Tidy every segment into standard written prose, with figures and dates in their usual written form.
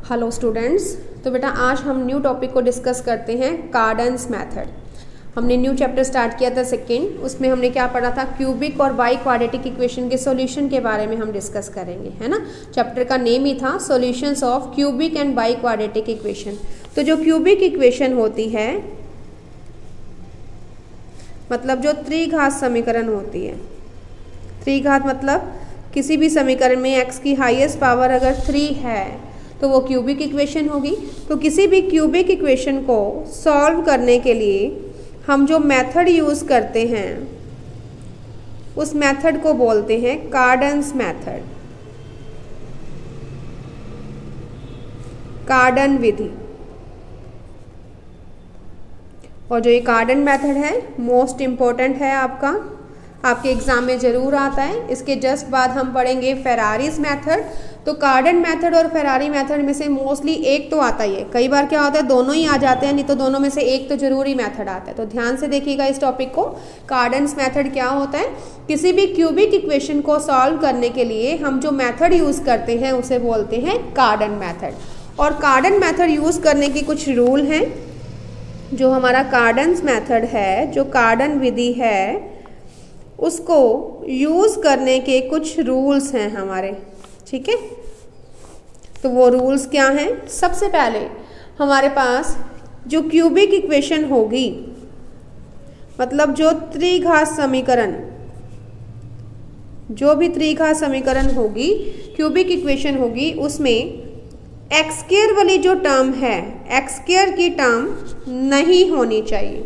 Hello students. तो बेटा आज हम न्यू टॉपिक को डिस्कस करते हैं, कार्डन्स मेथड। हमने न्यू चैप्टर स्टार्ट किया था सेकेंड, उसमें हमने क्या पढ़ा था, क्यूबिक और बाई क्वाड्रेटिक इक्वेशन के सॉल्यूशन के बारे में हम डिस्कस करेंगे, है ना। चैप्टर का नेम ही था solutions of cubic and by quadratic equation. तो जो क्यूबिक इक्वेशन होती है मतलब जो त्रिघात समीकरण होती है, त्रिघात मतलब किसी भी समीकरण में x की हाईएस्ट पावर अगर 3 है तो वो क्यूबिक इक्वेशन होगी। तो किसी भी क्यूबिक इक्वेशन को सॉल्व करने के लिए हम जो मेथड यूज़ करते हैं उस मेथड को बोलते हैं कार्डन्स मेथड, कार्डन विधि। और जो ये कार्डन मेथड है मोस्ट इम्पोर्टेंट है, आपके एग्जाम में ज़रूर आता है। इसके जस्ट बाद हम पढ़ेंगे फेरारीज मेथड। तो कार्डन मेथड और फेरारी मेथड में से मोस्टली एक तो आता ही है, कई बार क्या होता है दोनों ही आ जाते हैं, नहीं तो दोनों में से एक तो जरूरी मेथड आता है। तो ध्यान से देखिएगा इस टॉपिक को। कार्डन्स मेथड क्या होता है, किसी भी क्यूबिक इक्वेशन को सॉल्व करने के लिए हम जो मेथड यूज़ करते हैं उसे बोलते हैं कार्डन मेथड। और कार्डन मेथड यूज़ करने के कुछ रूल हैं। जो हमारा कार्डन्स मेथड है, जो कार्डन विधि है, उसको यूज़ करने के कुछ रूल्स हैं हमारे, ठीक है। तो वो रूल्स क्या हैं, सबसे पहले हमारे पास जो क्यूबिक इक्वेशन होगी, मतलब जो त्रिघात समीकरण, जो भी त्रिघात समीकरण होगी, क्यूबिक इक्वेशन होगी, उसमें एक्स स्क्वायर वाली जो टर्म है, एक्स स्क्वायर की टर्म नहीं होनी चाहिए,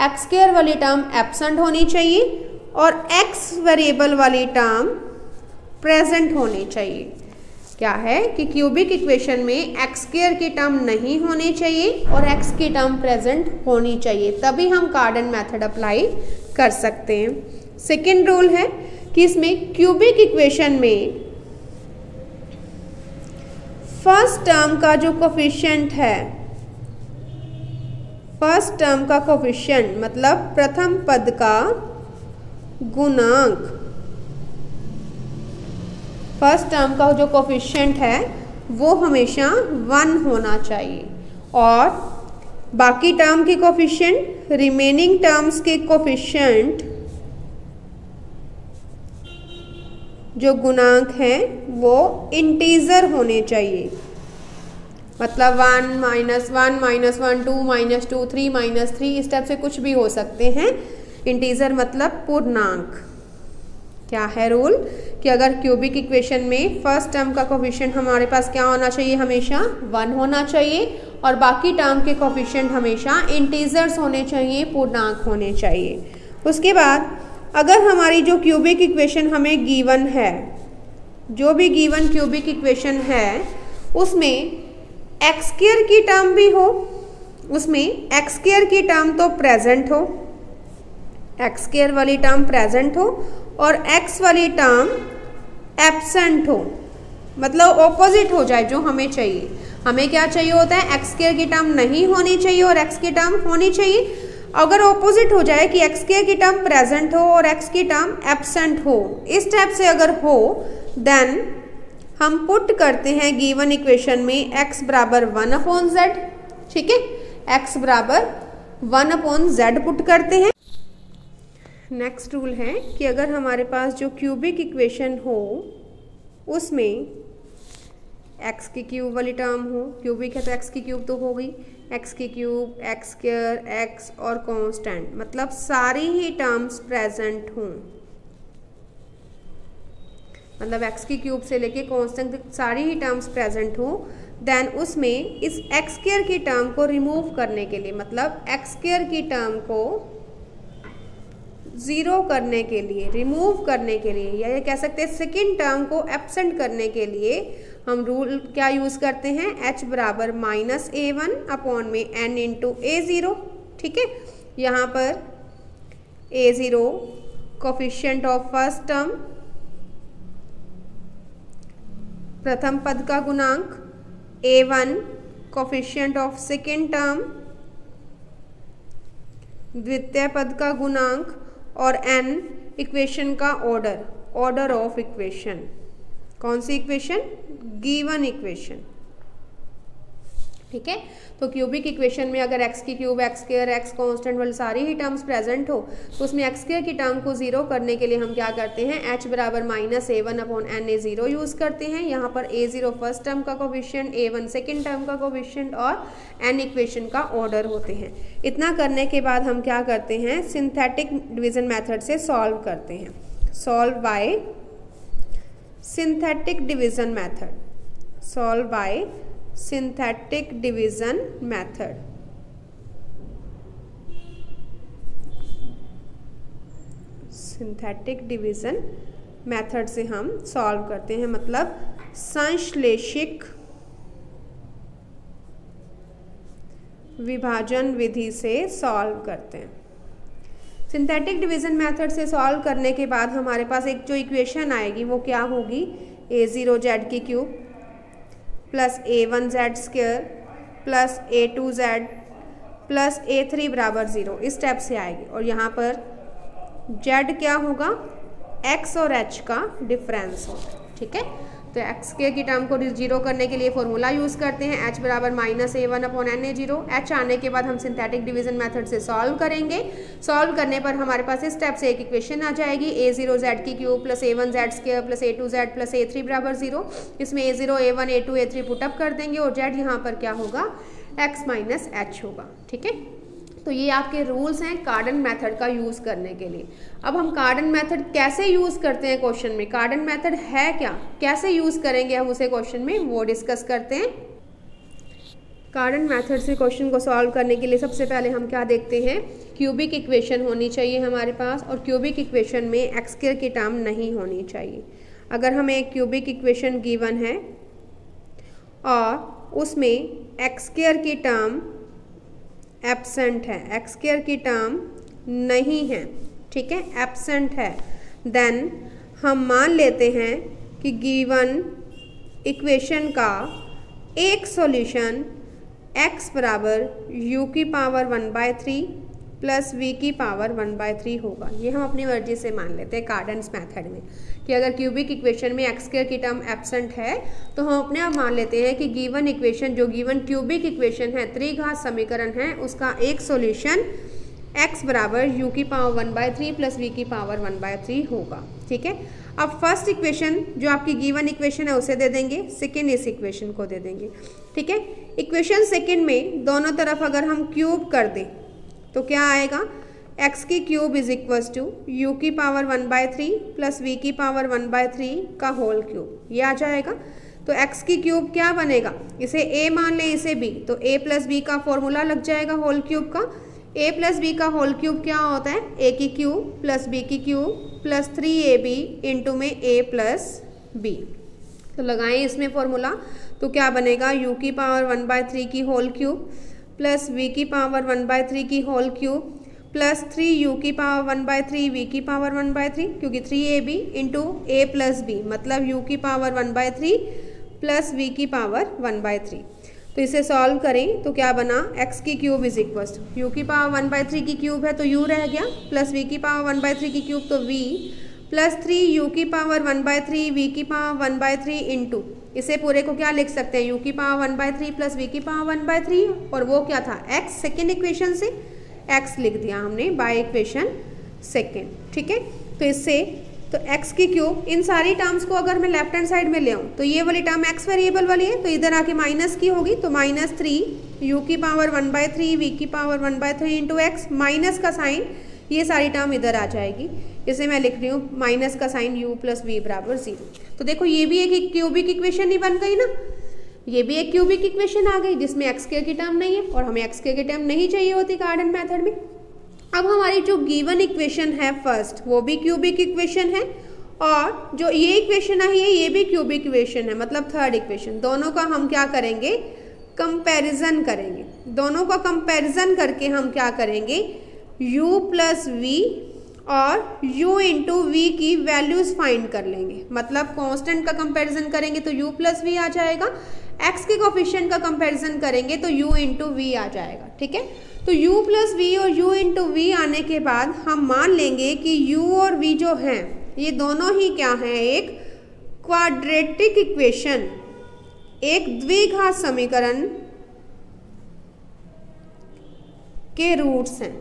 एक्स स्क्वायर वाली टर्म एब्सेंट होनी चाहिए और एक्स वेरिएबल वाली टर्म प्रेजेंट होनी चाहिए। क्या है कि क्यूबिक इक्वेशन में एक्स स्क्वायर की टर्म नहीं होनी चाहिए और एक्स की टर्म प्रेजेंट होनी चाहिए, तभी हम कार्डन मेथड अप्लाई कर सकते हैं। सेकेंड रूल है कि इसमें क्यूबिक इक्वेशन में फर्स्ट टर्म का जो कोफिशिएंट है, फर्स्ट टर्म का कोफिशिएंट मतलब प्रथम पद का गुणांक, फर्स्ट टर्म का जो कोफिशिएंट है वो हमेशा 1 होना चाहिए और बाकी टर्म के कोफिशिएंट, रिमेनिंग टर्म्स के कोफिशिएंट जो गुणांक हैं वो इंटीजर होने चाहिए। मतलब 1 -1 -1 2 -2 3 -3 इस टाइप से कुछ भी हो सकते हैं। इंटीजर मतलब पूर्णांक। क्या है रूल कि अगर क्यूबिक इक्वेशन में फर्स्ट टर्म का कोफिशिएंट हमारे पास क्या होना चाहिए, हमेशा 1 होना चाहिए और बाकी टर्म के कोफिशिएंट हमेशा इंटीजर्स होने चाहिए, पूर्णांक होने चाहिए। उसके बाद अगर हमारी जो क्यूबिक इक्वेशन हमें गिवन है, जो भी गिवन क्यूबिक इक्वेशन है उसमें एक्स स्क्वायर की टर्म भी हो, उसमें एक्स स्क्वायर की टर्म तो प्रेजेंट हो, एक्स स्क्वायर वाली टर्म प्रेजेंट हो और एक्स वाली टर्म एब्सेंट हो, मतलब ऑपोजिट हो जाए जो हमें चाहिए। हमें क्या चाहिए होता है, एक्स स्क्वायर की टर्म नहीं होनी चाहिए और एक्स की टर्म होनी चाहिए। अगर ऑपोजिट हो जाए कि एक्स स्क्वायर की टर्म प्रेजेंट हो और एक्स की टर्म एब्सेंट हो, इस टाइप से अगर हो, देन हम पुट करते हैं गिवन इक्वेशन में x बराबर 1/z, ठीक है, x बराबर 1/z पुट करते हैं। नेक्स्ट रूल है कि अगर हमारे पास जो क्यूबिक इक्वेशन हो उसमें x की क्यूब वाली टर्म हो, क्यूबिक है तो x की क्यूब तो हो गई, x की क्यूब, x स्क्वायर, x और कांस्टेंट, मतलब सारी ही टर्म्स प्रेजेंट हों, मतलब x की क्यूब से लेके कांस्टेंट तक सारी ही टर्म्स प्रेजेंट हो, देन उसमें इस x स्क्वायर की टर्म को रिमूव करने के लिए, मतलब x स्क्वायर की टर्म को 0 करने के लिए, रिमूव करने के लिए, या ये कह सकते हैं सेकेंड टर्म को एब्सेंट करने के लिए हम रूल क्या यूज़ करते हैं, h बराबर -a1 में n इंटू a0, ठीक है। यहाँ पर a0 coefficient of first term, प्रथम पद का गुणांक, a1 coefficient of second term, द्वितीय पद का गुणांक और n इक्वेशन का ऑर्डर, ऑर्डर ऑफ इक्वेशन। कौन सी इक्वेशन, गिवन इक्वेशन, ठीक है। तो क्यूबिक इक्वेशन में अगर एक्स की cube, x square, x constant वाली सारी ही टर्म्स प्रेजेंट हो तो उसमें एक्स स्क्वायर की टर्म को जीरो करने के लिए हम क्या करते हैं, h बराबर -a1/n/a0 यूज़ करते हैं। यहाँ पर a0 फर्स्ट टर्म का कोफिशिएंट, a1 सेकेंड टर्म का कोफिशिएंट और n इक्वेशन का ऑर्डर होते हैं। इतना करने के बाद हम क्या करते हैं, सिंथेटिक डिवीजन मेथड से सॉल्व करते हैं। Solve by synthetic division method, solve by synthetic division method. Synthetic division method से हम सॉल्व करते हैं, मतलब संश्लेषिक विभाजन विधि से सॉल्व करते हैं। सिंथेटिक डिवीजन मेथड से सॉल्व करने के बाद हमारे पास एक जो इक्वेशन आएगी वो क्या होगी, a0z की cube plus a1z square plus a2z plus a3 बराबर 0 इस स्टेप से आएगी। और यहाँ पर z क्या होगा, x और h का डिफरेंस होगा। ठीक है, तो x की टर्म को जीरो करने के लिए फॉर्मूला यूज़ करते हैं, h बराबर -a1/n/a0। h आने के बाद हम सिंथेटिक डिवीजन मेथड से सॉल्व करेंगे। सॉल्व करने पर हमारे पास इस स्टेप से एक इक्वेशन आ जाएगी, a0z की cube plus a1z square plus a2z plus a3 बराबर 0। इसमें a0, a1, a2, a3 put up कर देंगे और z यहाँ पर क्या होगा, x माइनस h होगा। ठीक है, तो ये आपके रूल्स हैं कार्डन मेथड का यूज़ करने के लिए। अब हम कार्डन मेथड कैसे यूज़ करते हैं क्वेश्चन में, कार्डन मेथड है क्या, कैसे यूज़ करेंगे हम उसे क्वेश्चन में, वो डिस्कस करते हैं। कार्डन मेथड से क्वेश्चन को सॉल्व करने के लिए सबसे पहले हम क्या देखते हैं, क्यूबिक इक्वेशन होनी चाहिए हमारे पास, और क्यूबिक इक्वेशन में एक्स स्क्वायर की टर्म नहीं होनी चाहिए। अगर हमें एक क्यूबिक इक्वेशन गिवन है और उसमें एक्स स्क्वायर की टर्म एब्सेंट है, एक्स स्क्वायर की टर्म नहीं है, ठीक है, एब्सेंट है, देन हम मान लेते हैं कि गिवन इक्वेशन का एक सॉल्यूशन x बराबर u की पावर 1/3 प्लस v की पावर 1/3 होगा। ये हम अपनी मर्जी से मान लेते हैं कार्डन्स मेथड में कि अगर क्यूबिक इक्वेशन में एक्स स्क्वायर की टर्म एब्सेंट है तो हम अपने आप मान लेते हैं कि गिवन इक्वेशन, जो गिवन क्यूबिक इक्वेशन है, त्रिघात समीकरण है, उसका एक सॉल्यूशन x बराबर u की पावर 1/3 प्लस v की पावर 1/3 होगा। ठीक है, अब फर्स्ट इक्वेशन जो आपकी गिवन इक्वेशन है उसे दे देंगे, सेकेंड इस इक्वेशन को दे देंगे। ठीक है, इक्वेशन सेकेंड में दोनों तरफ अगर हम क्यूब कर दें तो क्या आएगा, x की cube is equals to u की पावर 1/3 प्लस v की पावर 1/3 का होल क्यूब, ये आ जाएगा। तो x की क्यूब क्या बनेगा, इसे a मान लें, इसे b, तो a प्लस b का फॉर्मूला लग जाएगा होल क्यूब का। a प्लस b का होल क्यूब क्या होता है, a की क्यूब प्लस b की क्यूब प्लस 3ab इंटू में a प्लस b। तो लगाएं इसमें फॉर्मूला, तो क्या बनेगा, u की पावर 1/3 की होल क्यूब प्लस v की पावर 1/3 की होल क्यूब प्लस 3u की पावर 1/3 v की पावर 1/3, क्योंकि 3ab into a plus b मतलब u की पावर 1/3 प्लस v की पावर 1/3। तो इसे सॉल्व करें तो क्या बना, x की cube is equal to u की पावर 1/3 की क्यूब है तो u रह गया, प्लस v की पावर 1/3 की क्यूब तो v प्लस 3u की पावर 1/3 v की पावर 1/3 इंटू, इसे पूरे को क्या लिख सकते हैं, u की पावर 1/3 प्लस v की पावर 1/3, और वो क्या था x, सेकेंड इक्वेशन से x लिख दिया हमने बाय इक्वेशन सेकेंड। ठीक है, तो इससे तो x की क्यूब, इन सारी टर्म्स को अगर मैं लेफ्ट हैंड साइड में ले आऊँ तो ये वाली टर्म x वेरिएबल वाली है तो इधर आके माइनस की होगी, तो -3 u की पावर 1/3 v की पावर 1/3 इंटू एक्स, माइनस का साइन, ये सारी टर्म इधर आ जाएगी। इसे मैं लिख रही हूँ माइनस का साइन u प्लस v बराबर 0। तो देखो ये भी एक क्यूबिक इक्वेशन ही बन गई ना, ये भी एक क्यूबिक इक्वेशन आ गई जिसमें एक्स स्क्वायर की टर्म नहीं है, और हमें एक्स स्क्वायर की टर्म नहीं चाहिए होती कार्डन मेथड में। अब हमारी जो गिवन इक्वेशन है फर्स्ट, वो भी क्यूबिक इक्वेशन है, और जो ये इक्वेशन आई है ये भी क्यूबिक इक्वेशन है, मतलब थर्ड इक्वेशन। दोनों का हम क्या करेंगे, कंपैरिजन करेंगे। दोनों का कंपैरिजन करके हम क्या करेंगे, u प्लस v और u इंटू वी की वैल्यूज फाइंड कर लेंगे, मतलब कांस्टेंट का कंपैरिजन करेंगे तो u प्लस वी आ जाएगा, x के कोफिशिएंट का कंपैरिजन करेंगे तो u इंटू वी आ जाएगा। ठीक है, तो u प्लस वी और u इंटू वी आने के बाद हम मान लेंगे कि u और v जो हैं ये दोनों ही क्या हैं, एक क्वाड्रेटिक इक्वेशन, एक द्विघात समीकरण के रूट्स हैं।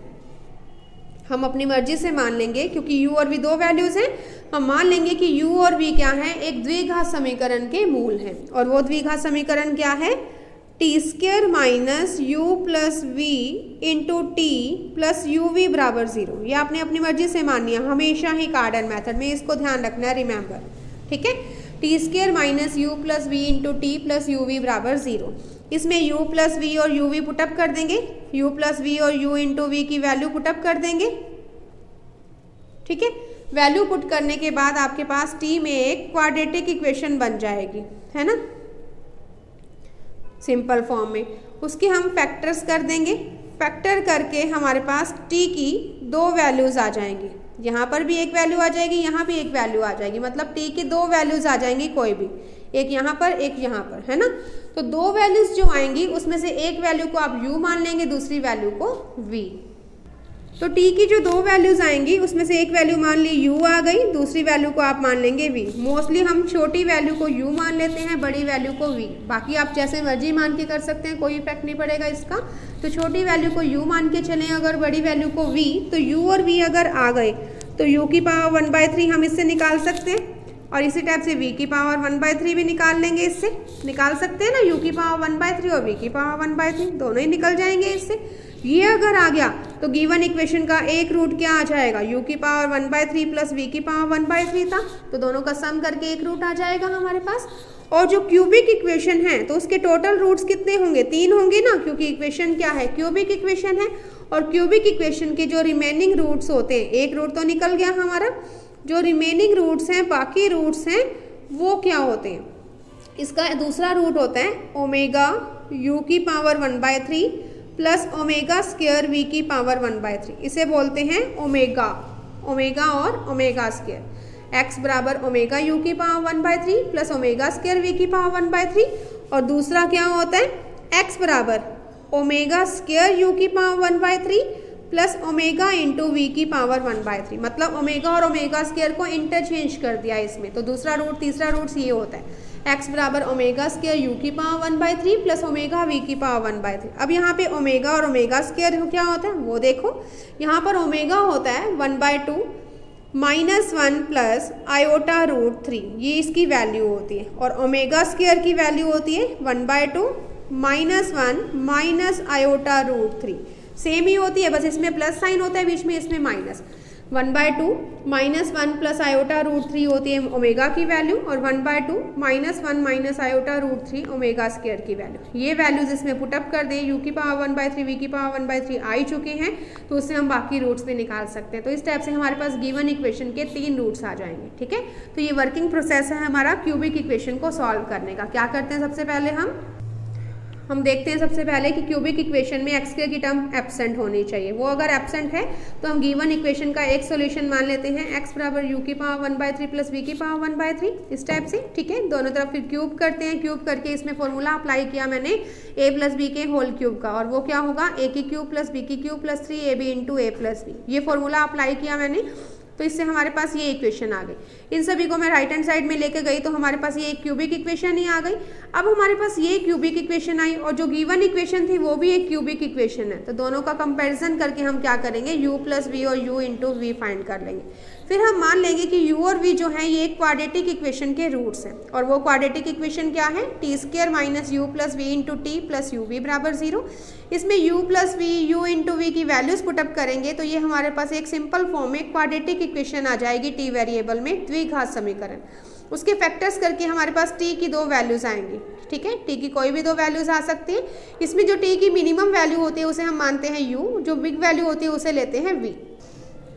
हम अपनी मर्जी से मान लेंगे, क्योंकि u और v दो वैल्यूज हैं, हम मान लेंगे कि u और v क्या है, एक द्विघात समीकरण के मूल हैं। और वो द्विघात समीकरण क्या है, T square minus u plus V into T plus U V बराबर 0। ये आपने अपनी मर्जी से माननी है, हमेशा ही कार्डन मेथड में इसको ध्यान रखना है, रिमेंबर, ठीक है। T square minus U plus V into T plus U V बराबर 0। इसमें u प्लस वी और u वी पुटअप कर देंगे, u प्लस वी और u इंटू वी की वैल्यू पुटअप कर देंगे, ठीक है। वैल्यू पुट करने के बाद आपके पास t में एक क्वाड्रेटिक इक्वेशन बन जाएगी, है ना, सिंपल फॉर्म में। उसके हम फैक्टर्स कर देंगे, फैक्टर करके हमारे पास t की दो वैल्यूज आ जाएंगी, यहाँ पर भी एक वैल्यू आ जाएगी, यहाँ भी एक वैल्यू आ जाएगी, मतलब t की दो वैल्यूज आ जाएंगी, कोई भी एक यहाँ पर एक यहाँ पर, है ना। तो दो वैल्यूज जो आएंगी उसमें से एक वैल्यू को आप u मान लेंगे, दूसरी वैल्यू को v। तो t की जो दो वैल्यूज आएंगी उसमें से एक वैल्यू मान ली u आ गई, दूसरी वैल्यू को आप मान लेंगे v। मोस्टली हम छोटी वैल्यू को u मान लेते हैं, बड़ी वैल्यू को v। बाकी आप जैसे मर्जी मान के कर सकते हैं, कोई इफेक्ट नहीं पड़ेगा इसका। तो छोटी वैल्यू को u मान के चलें, अगर बड़ी वैल्यू को v, तो u और v अगर आ गए तो u की पावर 1/3 हम इससे निकाल सकते हैं, और इसी टाइप से v की पावर 1/3 भी निकाल लेंगे, इससे निकाल सकते हैं ना, u की पावर 1/3 और v की पावर 1/3 दोनों ही निकल जाएंगे इससे। ये अगर आ गया तो गिवन इक्वेशन का एक रूट क्या आ जाएगा, u की पावर 1/3 प्लस v की पावर 1/3 था, तो दोनों का सम करके एक रूट आ जाएगा हमारे पास। और जो क्यूबिक इक्वेशन है तो उसके टोटल रूट्स कितने होंगे, 3 होंगे ना, क्योंकि इक्वेशन क्या है, क्यूबिक इक्वेशन है। और क्यूबिक इक्वेशन के जो रिमेनिंग रूट्स होते हैं, एक रूट तो निकल गया हमारा, जो रिमेनिंग रूट्स हैं, बाकी रूट्स हैं, वो क्या होते हैं, इसका दूसरा रूट होता है ओमेगा u की power 1/3 plus omega square v की पावर 1/3। इसे बोलते हैं ओमेगा, ओमेगा और ओमेगा स्क्वायर। x बराबर ओमेगा u की power 1/3 plus omega square v की पावर 1/3। और दूसरा क्या होता है, x बराबर ओमेगा स्क्वायर u की power 1/3 plus omega into V की पावर 1/3। मतलब ओमेगा और ओमेगा स्क्वायर को इंटरचेंज कर दिया इसमें। तो दूसरा रूट, तीसरा रूट ये होता है, x बराबर ओमेगा स्क्वायर u की पावर 1/3 प्लस ओमेगा v की पावर 1/3। अब यहाँ पे ओमेगा और ओमेगा स्क्वायर क्या होता है वो देखो, यहाँ पर ओमेगा होता है 1/2 माइनस 1 प्लस आयोटा रूट 3, ये इसकी वैल्यू होती है। और ओमेगा स्क्वायर की वैल्यू होती है 1/2 minus 1 minus iota root 3, same ही होती है, बस इसमें प्लस साइन होता है बीच में, इसमें minus. 1/2 minus 1 plus iota root 3 होती है ओमेगा की वैल्यू, और 1/2 minus 1 minus iota root 3 omega square की वैल्यू। ये वैल्यूज इसमें पुटअप कर दें, u की पावर 1/3 v की पावर 1/3 आ ही चुके हैं, तो उससे हम बाकी रूट्स भी निकाल सकते हैं। तो इस टाइप से हमारे पास गिवन इक्वेशन के 3 रूट्स आ जाएंगे, ठीक है। तो ये वर्किंग प्रोसेस है हमारा क्यूबिक इक्वेशन को सॉल्व करने का। क्या करते हैं, सबसे पहले हम देखते हैं सबसे पहले कि क्यूबिक इक्वेशन में x स्क्वायर की टर्म एब्सेंट होनी चाहिए। वो अगर एब्सेंट है तो हम गिवन इक्वेशन का एक सॉल्यूशन मान लेते हैं, x बराबर u की पावर 1/3 प्लस v की पावर 1/3, इस टाइप से, ठीक है। दोनों तरफ फिर क्यूब करते हैं, क्यूब करके इसमें फॉर्मूला अप्लाई किया मैंने a प्लस बी के होल क्यूब का, और वो क्या होगा, a की क्यूब प्लस b की cube plus 3ab into a plus b। ये फॉर्मूला अप्लाई किया मैंने, तो इससे हमारे पास ये इक्वेशन आ गई। इन सभी को मैं राइट हैंड साइड में लेके गई तो हमारे पास ये एक क्यूबिक इक्वेशन ही आ गई। अब हमारे पास ये क्यूबिक इक्वेशन आई, और जो गिवन इक्वेशन थी वो भी एक क्यूबिक इक्वेशन है। तो दोनों का कंपैरिजन करके हम क्या करेंगे, u प्लस वी और u इंटू वी फाइंड कर लेंगे। फिर हम मान लेंगे कि u और v जो है ये एक क्वाड्रेटिक इक्वेशन के रूट्स हैं, और वो क्वाड्रेटिक इक्वेशन क्या है, T square minus U plus V into T plus U V बराबर 0। इसमें u plus V, u into V की वैल्यूज पुटअप करेंगे तो ये हमारे पास एक सिंपल फॉर्म में क्वाड्रेटिक इक्वेशन आ जाएगी t वेरिएबल में, द्विघात समीकरण। उसके फैक्टर्स करके हमारे पास t की दो वैल्यूज आएंगी, ठीक है। t की कोई भी दो वैल्यूज आ सकती है। इसमें जो t की मिनिमम वैल्यू होती है उसे हम मानते हैं u, जो बिग वैल्यू होती है उसे लेते हैं v।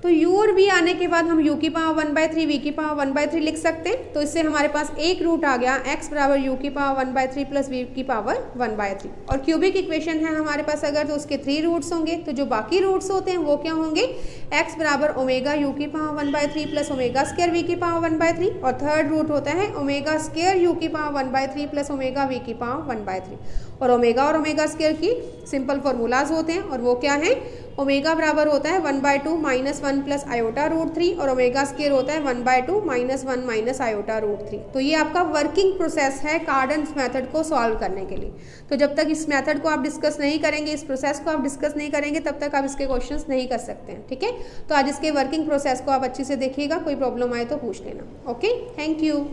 तो u और v आने के बाद हम u की पावर 1/3 v की पावर 1/3 लिख सकते हैं। तो इससे हमारे पास एक रूट आ गया, x बराबर u की पावर 1/3 प्लस v की पावर 1/3। और क्यूबिक इक्वेशन है हमारे पास अगर, तो उसके 3 रूट्स होंगे। तो जो बाकी रूट्स होते हैं वो क्या होंगे, x बराबर ओमेगा u की power 1/3 plus omega square v की पावर 1/3, और थर्ड रूट होता है ओमेगा स्क्वायर u की पावर 1/3 प्लस ओमेगा v की पावर 1/3। और ओमेगा स्क्वायर की सिंपल फॉर्मूलाज होते हैं, और वो क्या है, ओमेगा बराबर होता है 1/2 माइनस 1 प्लस आयोटा रूट 3 और ओमेगा स्क्वायर होता है 1/2 माइनस 1 माइनस आयोटा रूट 3। तो ये आपका वर्किंग प्रोसेस है कार्डन्स मेथड को सॉल्व करने के लिए। तो जब तक इस मेथड को आप डिस्कस नहीं करेंगे, इस प्रोसेस को आप डिस्कस नहीं करेंगे, तब तक आप इसके क्वेश्चंस नहीं कर सकते हैं। ठीक है, तो आज इसके वर्किंग प्रोसेस को आप अच्छे से देखिएगा, कोई प्रॉब्लम आए तो पूछ लेना। Okay, thank you.